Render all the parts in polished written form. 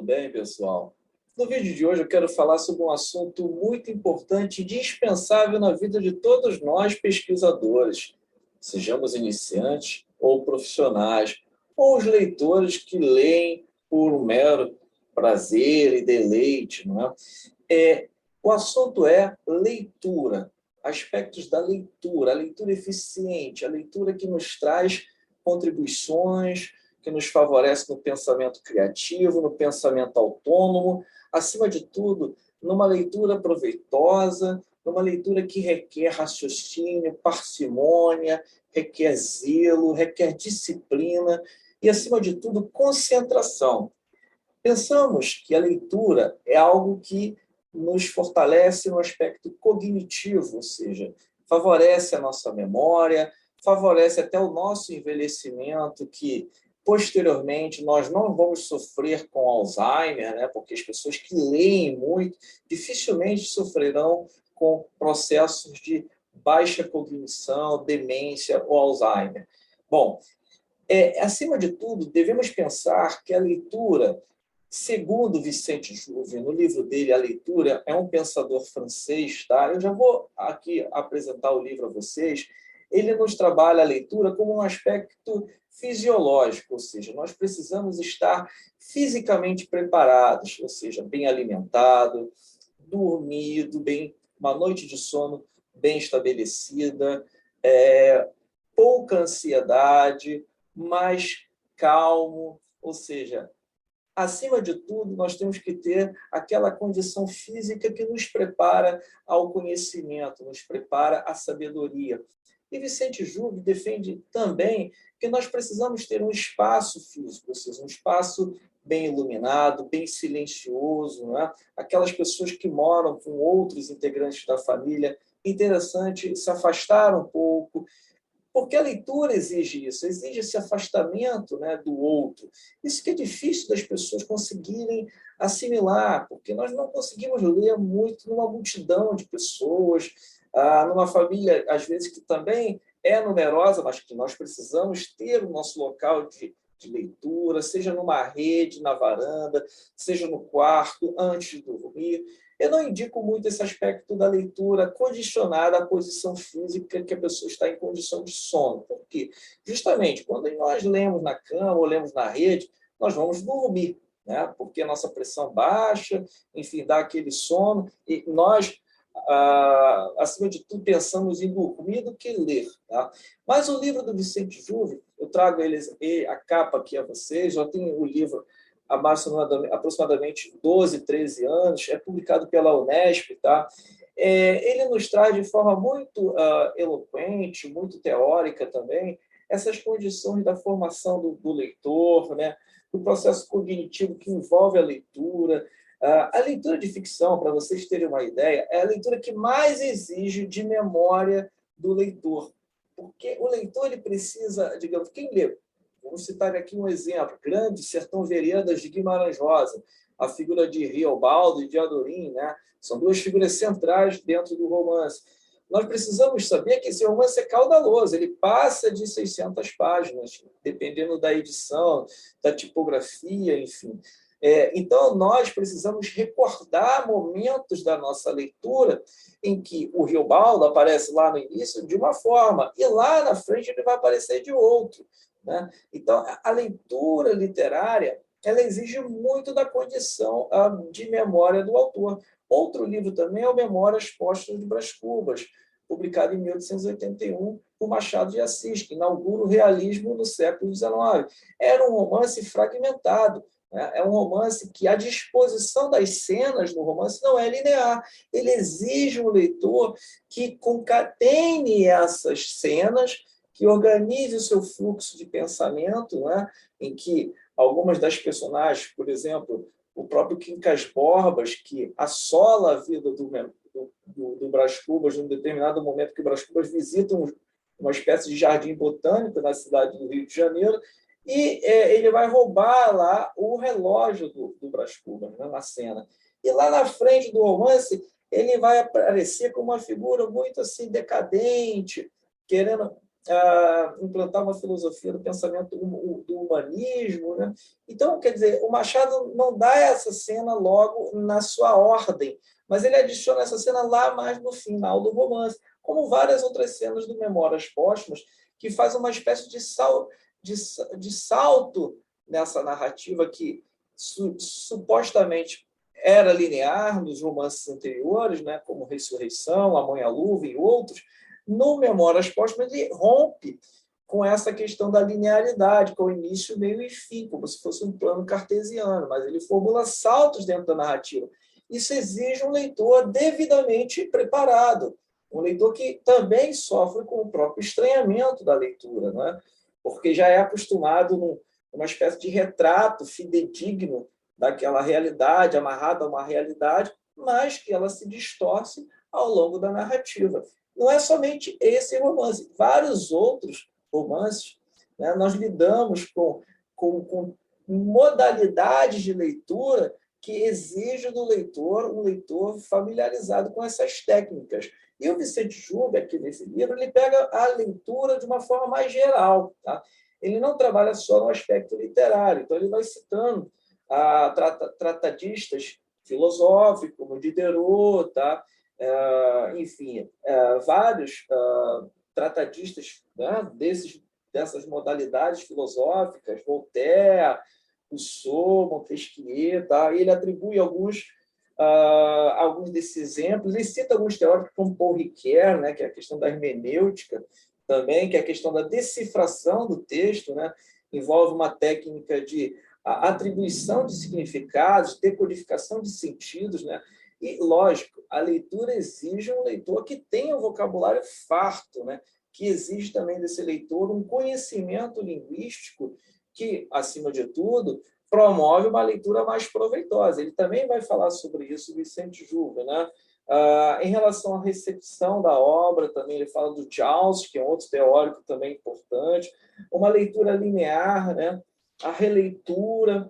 bem, pessoal? No vídeo de hoje eu quero falar sobre um assunto muito importante e indispensável na vida de todos nós pesquisadores, sejamos iniciantes ou profissionais, ou os leitores que leem por um mero prazer e deleite, não é? O assunto é leitura, aspectos da leitura, a leitura eficiente, a leitura que nos traz contribuições, que nos favorece no pensamento criativo, no pensamento autônomo, acima de tudo, numa leitura proveitosa, numa leitura que requer raciocínio, parcimônia, requer zelo, requer disciplina e, acima de tudo, concentração. Pensamos que a leitura é algo que nos fortalece no aspecto cognitivo, ou seja, favorece a nossa memória, favorece até o nosso envelhecimento, que posteriormente nós não vamos sofrer com Alzheimer, né? Porque as pessoas que leem muito dificilmente sofrerão com processos de baixa cognição, demência ou Alzheimer. Bom, acima de tudo, devemos pensar que a leitura, segundo Vicente Juve, no livro dele, A Leitura, é um pensador francês, tá? Eu já vou aqui apresentar o livro a vocês. Ele nos trabalha a leitura como um aspecto fisiológico, ou seja, nós precisamos estar fisicamente preparados, ou seja, bem alimentado, dormido, bem, uma noite de sono bem estabelecida, pouca ansiedade, mais calmo, ou seja, acima de tudo, nós temos que ter aquela condição física que nos prepara ao conhecimento, nos prepara à sabedoria. E Vicente Juve defende também que nós precisamos ter um espaço físico, ou seja, um espaço bem iluminado, bem silencioso, não é? Aquelas pessoas que moram com outros integrantes da família, interessante se afastar um pouco, porque a leitura exige isso, exige esse afastamento, né, do outro. Isso que é difícil das pessoas conseguirem assimilar, porque nós não conseguimos ler muito numa multidão de pessoas, numa família, às vezes, que também é numerosa, mas que nós precisamos ter o nosso local de leitura, seja numa rede, na varanda, seja no quarto, antes de dormir. Eu não indico muito esse aspecto da leitura condicionada à posição física que a pessoa está em condição de sono. Por quê? Justamente, quando nós lemos na cama ou lemos na rede, nós vamos dormir, né? Porque a nossa pressão baixa, enfim, dá aquele sono, e nós, acima de tudo, pensamos em dormir do que ler. Tá? Mas o livro do Vicente Juve, eu trago a capa aqui a vocês, já tenho o livro há aproximadamente 12, 13 anos, é publicado pela Unesp, tá? Ele nos traz de forma muito eloquente, muito teórica também, essas condições da formação do leitor, né? Do processo cognitivo que envolve a leitura. A leitura de ficção, para vocês terem uma ideia, é a leitura que mais exige de memória do leitor, porque o leitor ele precisa, digamos, quem lê? Vamos citar aqui um exemplo, Grande Sertão Veredas de Guimarães Rosa, a figura de Riobaldo e de Adorim, né? São duas figuras centrais dentro do romance. Nós precisamos saber que esse romance é caudaloso, ele passa de 600 páginas, dependendo da edição, da tipografia, enfim. Então, nós precisamos recordar momentos da nossa leitura em que o Riobaldo aparece lá no início de uma forma e lá na frente ele vai aparecer de outro. Né? Então, a leitura literária ela exige muito da condição de memória do autor. Outro livro também é o Memórias Póstumas de Brás Cubas, publicado em 1881 por Machado de Assis, que inaugura o realismo no século XIX. Era um romance fragmentado, né? É um romance que a disposição das cenas no romance não é linear. Ele exige um leitor que concatene essas cenas, que organize o seu fluxo de pensamento, né? Em que algumas das personagens, por exemplo, o próprio Quincas Borbas, que assola a vida do Brás Cubas num determinado momento que o Brás Cubas visita uma espécie de jardim botânico na cidade do Rio de Janeiro, e ele vai roubar lá o relógio do Brás Cubas, né, na cena. E lá na frente do romance, ele vai aparecer como uma figura muito assim decadente, querendo implantar uma filosofia do pensamento do humanismo, né? Então, quer dizer, o Machado não dá essa cena logo na sua ordem, mas ele adiciona essa cena lá mais no final do romance, como várias outras cenas do Memórias Póstumas, que faz uma espécie de salto nessa narrativa que supostamente era linear nos romances anteriores, né, como Ressurreição, A Mãe à Luva e outros. No Memórias Póstumas, ele rompe com essa questão da linearidade, com o início, meio e fim, como se fosse um plano cartesiano, mas ele formula saltos dentro da narrativa. Isso exige um leitor devidamente preparado, um leitor que também sofre com o próprio estranhamento da leitura, não é? Porque já é acostumado numa espécie de retrato fidedigno daquela realidade, amarrada a uma realidade, mas que ela se distorce ao longo da narrativa. Não é somente esse romance, vários outros romances, né, nós lidamos com modalidades de leitura que exigem do leitor um leitor familiarizado com essas técnicas. E o Vicente Juve, aqui nesse livro, ele pega a leitura de uma forma mais geral. Tá? Ele não trabalha só no aspecto literário, então ele vai citando tratadistas filosóficos, como Diderot, tá? Enfim, vários tratadistas, né, dessas modalidades filosóficas, Voltaire, Rousseau, Montesquieu, tá? Ele atribui alguns desses exemplos, ele cita alguns teóricos como Paul Ricoeur, né, que é a questão da hermenêutica, também, que é a questão da decifração do texto, né, envolve uma técnica de atribuição de significados, decodificação de sentidos, né? E, lógico, a leitura exige um leitor que tenha um vocabulário farto, né? Que exige também desse leitor um conhecimento linguístico que, acima de tudo, promove uma leitura mais proveitosa. Ele também vai falar sobre isso, Vicente Juve, né? Em relação à recepção da obra, também ele fala do Jaus, que é outro teórico também importante, uma leitura linear, né? A releitura,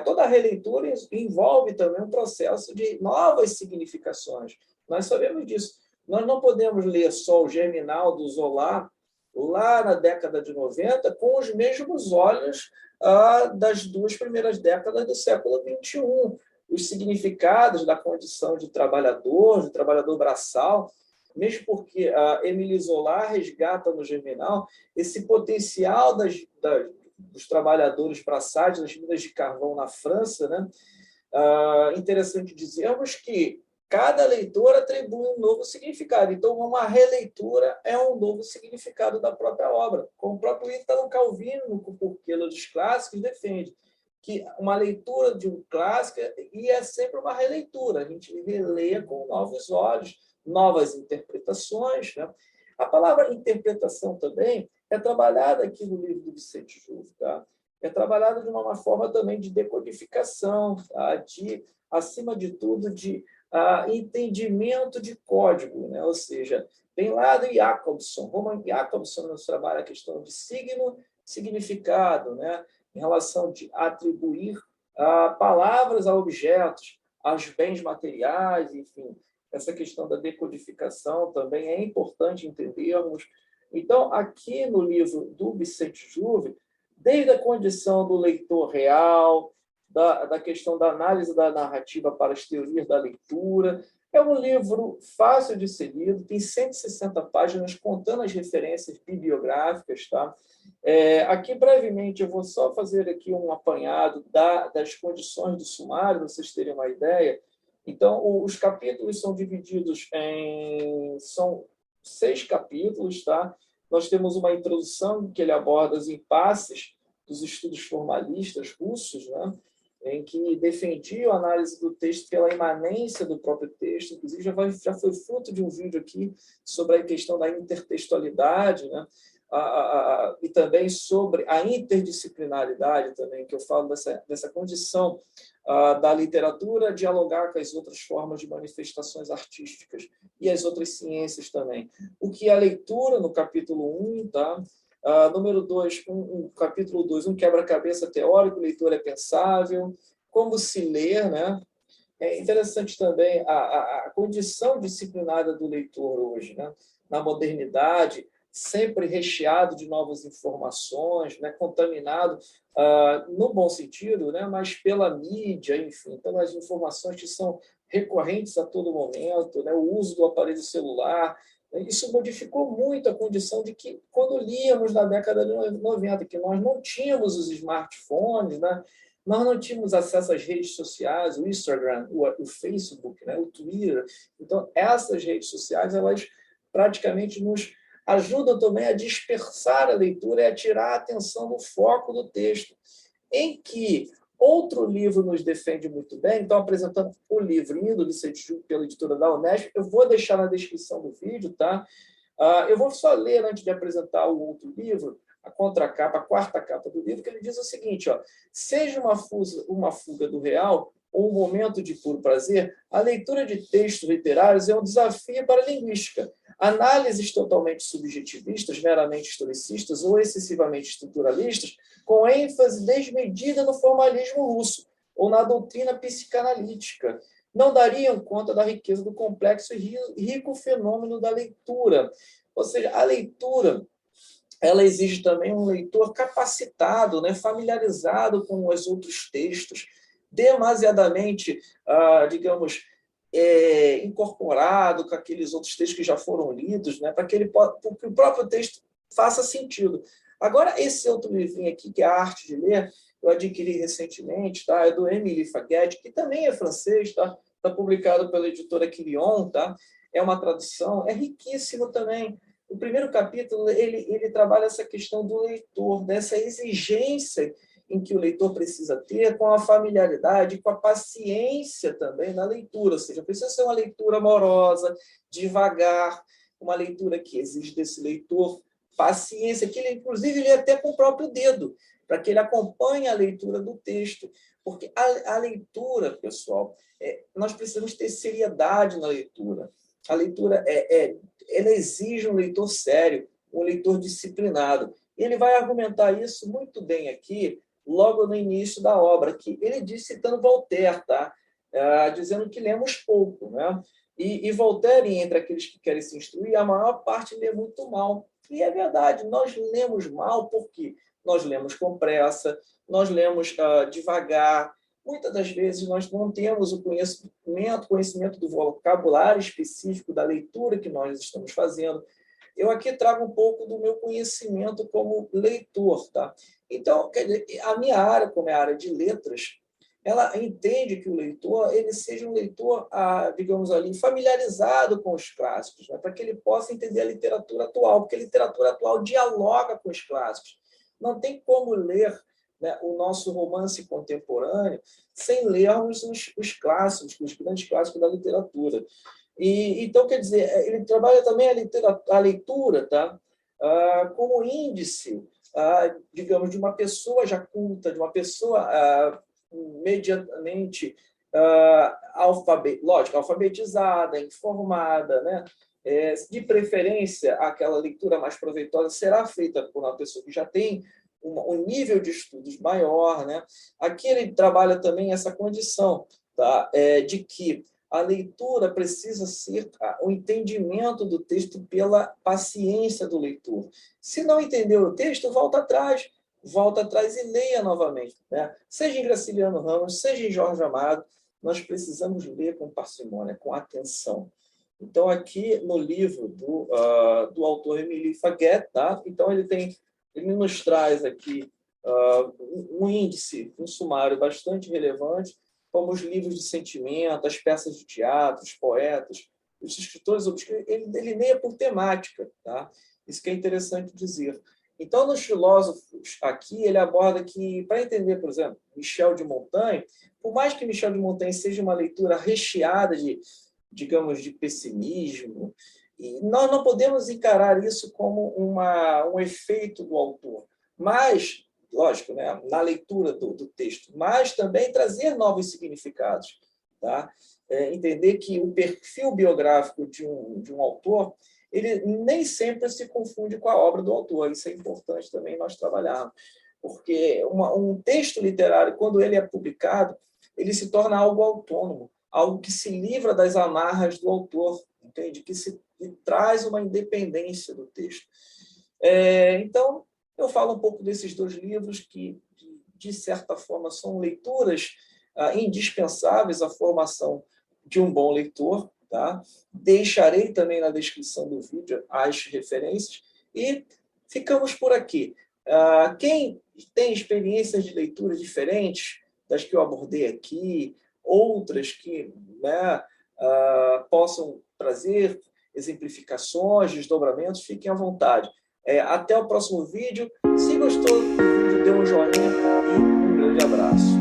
toda a releitura envolve também um processo de novas significações. Nós sabemos disso. Nós não podemos ler só o Germinal do Zola lá na década de 90 com os mesmos olhos das duas primeiras décadas do século XXI. Os significados da condição de trabalhador braçal, mesmo porque a Émile Zola resgata no Germinal esse potencial dos trabalhadores braçais das minas de carvão na França, né? Interessante dizermos que cada leitor atribui um novo significado. Então, uma releitura é um novo significado da própria obra. Como o próprio Ítalo Calvino, no Porquê dos Clássicos, defende que uma leitura de um clássico é sempre uma releitura. A gente releia com novos olhos, novas interpretações, né? A palavra interpretação também é trabalhada aqui no livro do Vicente Juve, tá? É trabalhada de uma forma também de decodificação, tá? Acima de tudo, de entendimento de código, né? Ou seja, vem lá do Jacobson. Roman Jacobson nos trabalha a questão de significado, né? Em relação de atribuir palavras a objetos, aos bens materiais, enfim. Essa questão da decodificação também é importante entendermos. Então, aqui no livro do Vicente Juve, desde a condição do leitor real, da questão da análise da narrativa para as teorias da leitura, é um livro fácil de ser lido, tem 160 páginas contando as referências bibliográficas. Tá? Aqui, brevemente, eu vou só fazer aqui um apanhado das condições do sumário, para vocês terem uma ideia. Então, os capítulos são divididos são 6 capítulos, tá? Nós temos uma introdução que ele aborda os impasses dos estudos formalistas russos, né? Em que defendiam a análise do texto pela imanência do próprio texto. Inclusive, já foi fruto de um vídeo aqui sobre a questão da intertextualidade, né? E também sobre a interdisciplinaridade, também, que eu falo dessa condição da literatura dialogar com as outras formas de manifestações artísticas e as outras ciências também. O que é a leitura, no capítulo 1, tá? Número 2, capítulo 2, um quebra-cabeça teórico, leitura é pensável, como se ler, né? É interessante também a condição disciplinada do leitor hoje, né? Na modernidade, sempre recheado de novas informações, né, contaminado no bom sentido, né, mas pela mídia, enfim, pelas informações que são recorrentes a todo momento, né, o uso do aparelho celular. Isso modificou muito a condição de que, quando líamos na década de 90, que nós não tínhamos os smartphones, né, nós não tínhamos acesso às redes sociais, o Instagram, o Facebook, né, o Twitter. Então, essas redes sociais, elas praticamente nos ajudam também a dispersar a leitura e a tirar a atenção do foco do texto, em que outro livro nos defende muito bem. Então, apresentando o livro Índole, pela editora da Unesp, eu vou deixar na descrição do vídeo, tá? Eu vou só ler, antes de apresentar o outro livro, a contracapa, a quarta capa do livro, que ele diz o seguinte: ó, seja uma fuga do real ou um momento de puro prazer, a leitura de textos literários é um desafio para a linguística. Análises totalmente subjetivistas, meramente historicistas ou excessivamente estruturalistas, com ênfase desmedida no formalismo russo ou na doutrina psicanalítica, não dariam conta da riqueza do complexo e rico fenômeno da leitura. Ou seja, a leitura, ela exige também um leitor capacitado, né, familiarizado com os outros textos, demasiadamente, digamos, incorporado com aqueles outros textos que já foram lidos, né, para que o próprio texto faça sentido. Agora, esse outro livrinho aqui, que é A Arte de Ler, eu adquiri recentemente, tá? É do Émile Faguet, que também é francês, tá? Está publicado pela editora Quirion, tá? É uma tradução, é riquíssimo também. O primeiro capítulo, ele trabalha essa questão do leitor, dessa exigência em que o leitor precisa ter com a familiaridade, com a paciência também na leitura. Ou seja, precisa ser uma leitura amorosa, devagar, uma leitura que exige desse leitor paciência, que ele, inclusive, lê até com o próprio dedo, para que ele acompanhe a leitura do texto. Porque a leitura, pessoal, nós precisamos ter seriedade na leitura. A leitura ela exige um leitor sério, um leitor disciplinado. E ele vai argumentar isso muito bem aqui, logo no início da obra, que ele diz, citando Voltaire, tá? Dizendo que lemos pouco, né? E Voltaire, entre aqueles que querem se instruir, a maior parte lê muito mal. E é verdade, nós lemos mal porque nós lemos com pressa, nós lemos devagar. Muitas das vezes nós não temos o conhecimento do vocabulário específico da leitura que nós estamos fazendo. Eu aqui trago um pouco do meu conhecimento como leitor, tá? Então, a minha área, como é a área de letras, ela entende que o leitor ele seja um leitor, digamos ali, familiarizado com os clássicos, né? Para que ele possa entender a literatura atual, porque a literatura atual dialoga com os clássicos. Não tem como ler, né, o nosso romance contemporâneo sem lermos os clássicos, os grandes clássicos da literatura. Então, quer dizer, ele trabalha também a leitura, tá? Como índice, digamos, de uma pessoa já culta, de uma pessoa medianamente alfabetizada, informada, né? De preferência, aquela leitura mais proveitosa será feita por uma pessoa que já tem um nível de estudos maior, né? Aqui ele trabalha também essa condição, tá? De que a leitura precisa ser o entendimento do texto pela paciência do leitor. Se não entendeu o texto, volta atrás e leia novamente, né? Seja em Graciliano Ramos, seja em Jorge Amado, nós precisamos ler com parcimônia, com atenção. Então, aqui no livro do autor Émile Faguet, tá? Então, ele nos traz aqui um índice, um sumário bastante relevante, como os livros de sentimento, as peças de teatro, os poetas, os escritores obscuros. Ele leia por temática, tá? Isso que é interessante dizer. Então, nos filósofos aqui, ele aborda que, para entender, por exemplo, Michel de Montaigne, por mais que Michel de Montaigne seja uma leitura recheada de, digamos, de pessimismo, e nós não podemos encarar isso como um efeito do autor, mas, lógico, né, na leitura do texto, mas também trazer novos significados, tá? Entender que o perfil biográfico de um autor, ele nem sempre se confunde com a obra do autor. Isso é importante também nós trabalharmos, porque um texto literário, quando ele é publicado, ele se torna algo autônomo, algo que se livra das amarras do autor, entende? Que traz uma independência do texto. Então, eu falo um pouco desses dois livros que, de certa forma, são leituras indispensáveis à formação de um bom leitor. Tá? Deixarei também na descrição do vídeo as referências e ficamos por aqui. Quem tem experiências de leitura diferentes das que eu abordei aqui, outras que, né, possam trazer exemplificações, desdobramentos, fiquem à vontade. Até o próximo vídeo. Se gostou do vídeo, dê um joinha e um grande abraço.